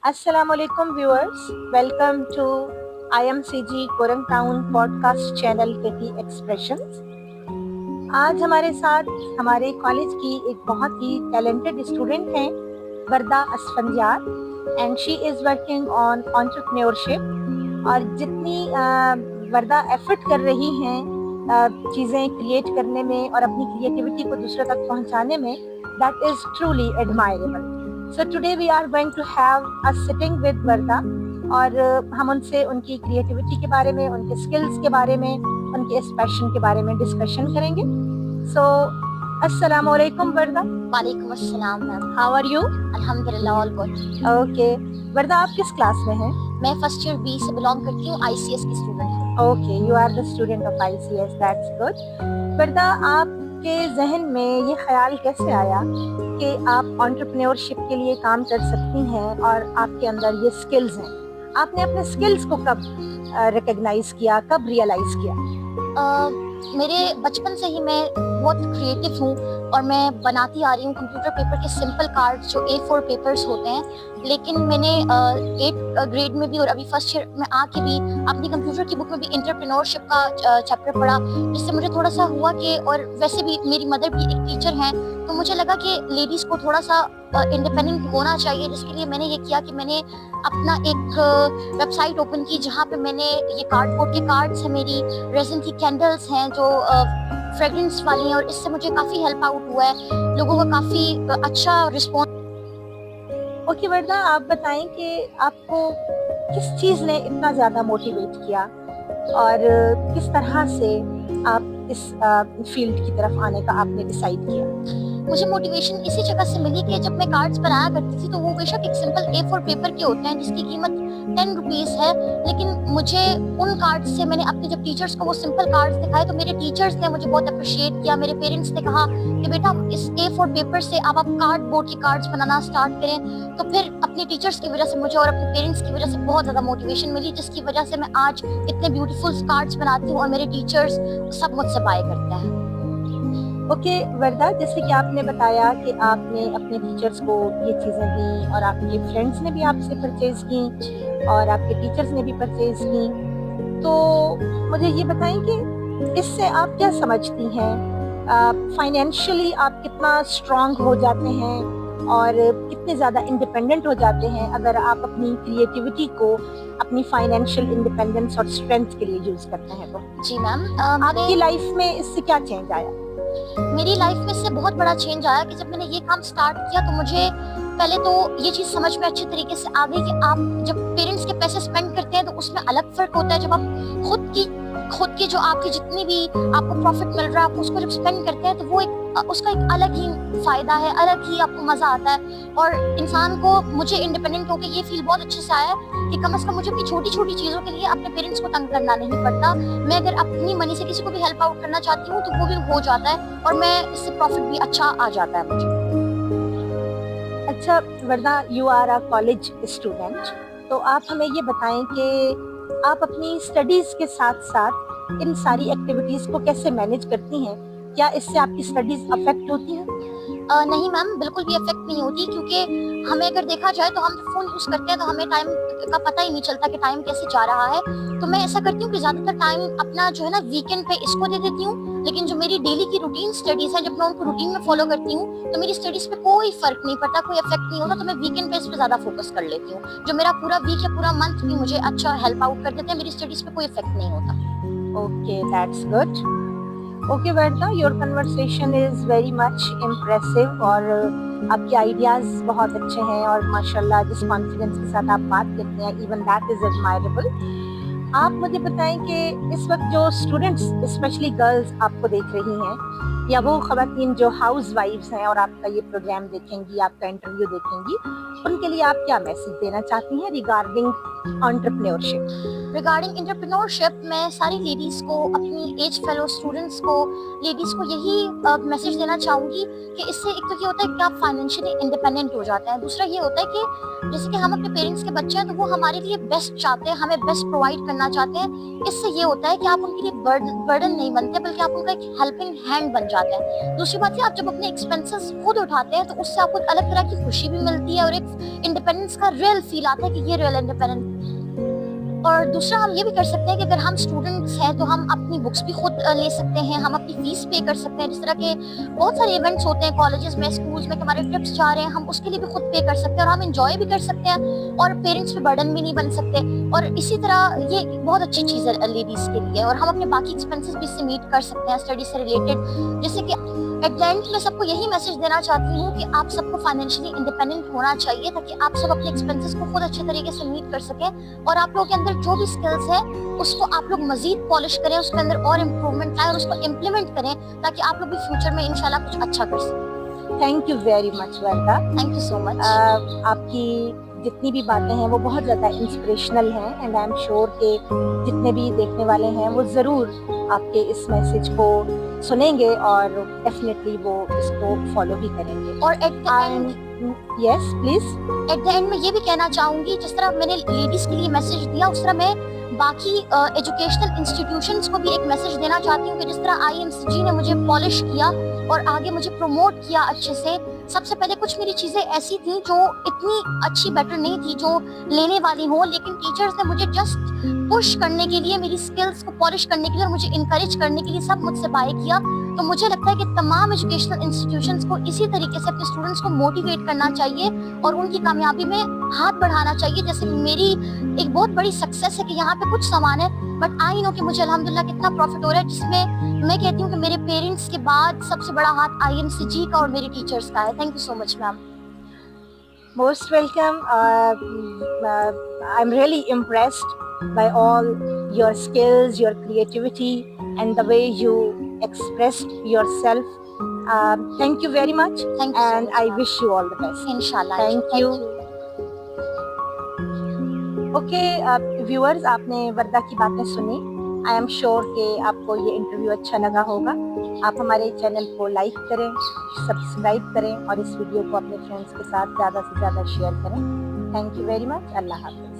Assalamualaikum viewers, welcome to IMCG Korangi town podcast channel KT expressions. आज हमारे साथ हमारे कॉलेज की एक बहुत ही टैलेंटेड स्टूडेंट हैं Warda Asfandyar and she is working on entrepreneurship. और जितनी वर्दा एफर्ट कर रही हैं चीज़ें क्रिएट करने में और अपनी क्रिएटिविटी को दूसरों तक पहुंचाने में, that is truly admirable. So today we are going to have a sitting with वर्दा और हम उनसे उनकी क्रिएटिविटी के बारे में, उनके स्किल्स के बारे में, उनके इस पैशन के बारे में डिस्कशन करेंगे। So अस्सलाम वालेकुम वर्दा। वालेकुम अस्सलाम मैम। How are you? अल्हम्दुलिल्लाह ऑल गुड। ओके वर्दा, आप किस क्लास में हैं? मैं फर्स्ट ईयर बी से बिलोंग करती हूँ, आईसीएस की स्टूडेंट हूँ। Okay, you are the student of ICS, that's good. Warda, आपके जहन में ये ख्याल कैसे आया कि आप एंटरप्रेन्योरशिप के लिए काम कर सकती हैं और आपके अंदर ये स्किल्स हैं? आपने अपने स्किल्स को कब रिकॉग्नाइज किया, कब रियलाइज किया? मेरे बचपन से ही मैं बहुत क्रिएटिव हूँ और मैं बनाती आ रही हूँ कंप्यूटर पेपर के सिंपल कार्ड्स जो A4 पेपर्स होते हैं। लेकिन मैंने 8th ग्रेड में भी और अभी फर्स्ट ईयर में आके भी अपनी कंप्यूटर की बुक में भी एंटरप्रेन्योरशिप का चैप्टर पढ़ा, जिससे मुझे थोड़ा सा हुआ कि, और वैसे भी मेरी मदर भी एक टीचर हैं, तो मुझे लगा कि लेडीज़ को थोड़ा सा इंडिपेंडेंट होना चाहिए, जिसके लिए मैंने ये किया कि मैंने अपना एक वेबसाइट ओपन की जहाँ पे मैंने ये कार्डबोर्ड के कार्ड्स हैं, मेरी रेजिन की कैंडल्स हैं जो फ्रेग्रेंस वाली हैं, और इससे मुझे काफ़ी हेल्प आउट हुआ है, लोगों का काफ़ी अच्छा रिस्पॉन्स। ओके वर्दा, आप बताएं कि आपको किस चीज़ ने इतना ज़्यादा मोटिवेट किया और किस तरह से आप इस फील्ड की तरफ आने का आपने डिसाइड किया? मुझे मोटिवेशन इसी जगह से मिली कि जब मैं कार्ड्स बनाया करती थी तो वो बेशक एक सिंपल A4 पेपर के होते हैं जिसकी कीमत 10 रुपीज़ है, लेकिन मुझे उन कार्ड्स से, मैंने अपने जब टीचर्स को वो सिंपल कार्ड्स दिखाए तो मेरे टीचर्स ने मुझे बहुत अप्रिशिएट किया। मेरे पेरेंट्स ने कहा कि बेटा इस A4 पेपर से आप कार्डबोर्ड के कार्ड्स बनाना स्टार्ट करें। तो फिर अपने टीचर्स की वजह से मुझे और अपने पेरेंट्स की वजह से बहुत ज़्यादा मोटिवेशन मिली, जिसकी वजह से मैं आज इतने ब्यूटीफुल कार्ड्स बनाती हूँ और मेरे टीचर्स सब मुझसे बाय करते हैं। ओके वर्दा, जैसे कि आपने बताया कि आपने अपने टीचर्स को ये चीज़ें दी और आपके फ्रेंड्स ने भी आपसे परचेज़ की और आपके टीचर्स ने भी परचेज़ की, तो मुझे ये बताएं कि इससे आप क्या समझती हैं? फाइनेंशियली आप कितना स्ट्रांग हो जाते हैं और कितने ज़्यादा इंडिपेंडेंट हो जाते हैं अगर आप अपनी क्रिएटिविटी को अपनी फाइनेंशियल इंडिपेंडेंस और स्ट्रेंथ के लिए यूज़ करते हैं तो? जी मैम, आपकी लाइफ में इससे क्या चेंज आया? मेरी लाइफ में इससे बहुत बड़ा चेंज आया कि जब मैंने ये काम स्टार्ट किया तो मुझे पहले तो ये चीज़ समझ में अच्छे तरीके से आ गई कि आप जब पेरेंट्स के पैसे स्पेंड करते हैं तो उसमें अलग फ़र्क होता है। जब आप खुद की जो आपकी जितनी भी आपको प्रॉफिट मिल रहा है, आप उसको जब स्पेंड करते हैं तो वो उसका एक अलग ही फ़ायदा है, अलग ही आपको मज़ा आता है। और इंसान को, मुझे इंडिपेंडेंट होकर ये फील बहुत अच्छे से आया कि कम से कम मुझे अपनी छोटी छोटी चीज़ों के लिए अपने पेरेंट्स को तंग करना नहीं पड़ता। मैं अगर अपनी मनी से किसी को भी हेल्प आउट करना चाहती हूँ तो वो भी हो जाता है और मैं इससे प्रॉफिट भी अच्छा आ जाता है मुझे। अच्छा Warda, you are a college student, तो आप हमें ये बताएं कि आप अपनी स्टडीज़ के साथ साथ इन सारी एक्टिविटीज़ को कैसे मैनेज करती हैं? क्या इससे आपकी स्टडीज़ अफेक्ट होती हैं? नहीं मैम, बिल्कुल भी इफेक्ट नहीं होती, क्योंकि हमें अगर देखा जाए तो हम फ़ोन यूज़ करते हैं तो हमें टाइम का पता ही नहीं चलता कि टाइम कैसे जा रहा है। तो मैं ऐसा करती हूँ कि ज़्यादातर टाइम अपना जो है ना वीकेंड पे इसको दे देती हूँ, लेकिन जो मेरी डेली की रूटीन स्टडीज़ है, जब मैं उनको रूटीन में फॉलो करती हूँ तो मेरी स्टडीज़ पे कोई फ़र्क नहीं पड़ता, कोई इफेक्ट नहीं होता। तो मैं वीकेंड पे इस पे ज़्यादा फोकस कर लेती हूँ, जो मेरा पूरा वीक या पूरा मंथ भी मुझे अच्छा हेल्प आउट कर देते हैं, मेरी स्टडीज़ पे कोई इफेक्ट नहीं होता। Okay, that's good. Okay Warda, your conversation is very much impressive और आपके आइडियाज़ बहुत अच्छे हैं और माशाल्लाह जिस कॉन्फिडेंस के साथ आप बात करते हैं, इवन दैट इज़ एडमायरेबल। आप मुझे बताएं कि इस वक्त जो स्टूडेंट्स, स्पेशली गर्ल्स आपको देख रही हैं या वो ख़वातीन जो हाउस वाइफ्स हैं और आपका ये प्रोग्राम देखेंगी, आपका इंटरव्यू देखेंगी, उनके लिए आप क्या मैसेज देना चाहती हैं रिगार्डिंग एंटरप्रेन्योरशिप? रिगार्डिंग एंटरप्रेन्योरशिप, मैं सारी लेडीज़ को, अपनी एज फेलो स्टूडेंट्स को, लेडीज़ को यही मैसेज देना चाहूँगी कि इससे एक तो ये होता है कि आप फाइनेंशियली इंडिपेंडेंट हो जाते हैं, दूसरा ये होता है कि जैसे कि हम अपने पेरेंट्स के बच्चे हैं तो वो हमारे लिए बेस्ट चाहते हैं, हमें बेस्ट प्रोवाइड करना चाहते हैं। इससे ये होता है कि आप उनके लिए बर्डन नहीं बनते, बल्कि आप उनका एक हेल्पिंग हैंड बन जाता है। दूसरी बात है, आप जब अपने एक्सपेंसेस खुद उठाते हैं तो उससे आपको एक अलग तरह की खुशी भी मिलती है और एक इंडिपेंडेंस का रियल फील आता है कि ये रियल इंडिपेंडेंस। और दूसरा हम ये भी कर सकते हैं कि अगर हम स्टूडेंट्स हैं तो हम अपनी बुक्स भी खुद ले सकते हैं, हम अपनी फीस पे कर सकते हैं। जिस तरह के बहुत सारे इवेंट्स होते हैं कॉलेजेस में, स्कूल्स में, हमारे ट्रिप्स जा रहे हैं, हम उसके लिए भी खुद पे कर सकते हैं और हम इंजॉय भी कर सकते हैं और पेरेंट्स पे बर्डन भी नहीं बन सकते। और इसी तरह ये बहुत अच्छी चीज़ है लेडीज़ के लिए, और हम अपने बाकी एक्सपेंसेस भी इससे मीट कर सकते हैं स्टडी से रिलेटेड। जैसे कि एट द एंड मैं सबको यही मैसेज देना चाहती हूँ कि आप सबको फाइनेंशियली इंडिपेंडेंट होना चाहिए ताकि आप सब अपने एक्सपेंसेस को खुद अच्छे तरीके से मीट कर सकें, और आप लोगों के अंदर जो भी स्किल्स है उसको आप लोग मजीद पॉलिश करें, उसके अंदर और इम्प्रूवमेंट लाएं और उसको इम्प्लीमेंट करें ताकि आप लोग भी फ्यूचर में इंशाल्लाह कुछ अच्छा कर सकें। Thank you very much Warda. Thank you so much. आपकी जितनी भी बातें हैं वो बहुत ज़्यादा इंस्पिरेशनल हैं, एंड आई एम श्योर कि जितने भी देखने वाले हैं वो ज़रूर आपके इस मैसेज को सुनेंगे और डेफिनेटली वो इसको फॉलो भी करेंगे। और at the end, yes please, at the end मैं ये भी कहना चाहूँगी, जिस तरह मैंने लेडीज़ के लिए मैसेज दिया उस तरह मैं बाकी एजुकेशनल इंस्टीट्यूशंस को भी एक मैसेज देना चाहती हूँ कि जिस तरह IMCG ने मुझे पॉलिश किया और आगे मुझे प्रमोट किया अच्छे से। सबसे पहले कुछ मेरी चीज़ें ऐसी थी जो इतनी अच्छी बेटर नहीं थी जो लेने वाली हो, लेकिन टीचर्स ने मुझे जस्ट पुश करने के लिए, मेरी स्किल्स को पॉलिश करने के लिए और मुझे इनकरेज करने के लिए सब मुझसे बाय किया। तो मुझे लगता है कि तमाम एजुकेशनल इंस्टीट्यूशंस को इसी तरीके से अपने स्टूडेंट्स को मोटिवेट करना चाहिए और उनकी कामयाबी में हाथ बढ़ाना चाहिए। जैसे मेरी एक बहुत बड़ी सक्सेस है कि यहाँ पे कुछ सामान है, बट आई नो कि मुझे अल्हम्दुलिल्लाह कितना प्रॉफिट हो रहा है, जिसमें मैं कहती हूँ कि मेरे पेरेंट्स के बाद सबसे बड़ा हाथ IMCG का और मेरे टीचर्स का है। Thank you so much ma'am. most welcome. I'm really impressed by all your skills, your creativity, and the way you expressed yourself. Thank you very much, Thank you so and much, I ma'am. wish you all the best. इंशाल्लाह। Thank you. Okay viewers, आपने वर्दा की बातें सुनी। I am sure कि आपको ये interview अच्छा लगा होगा। आप हमारे चैनल को लाइक करें, सब्सक्राइब करें और इस वीडियो को अपने फ्रेंड्स के साथ ज़्यादा से ज़्यादा शेयर करें। Thank you very much. Allah हाफ़िज़।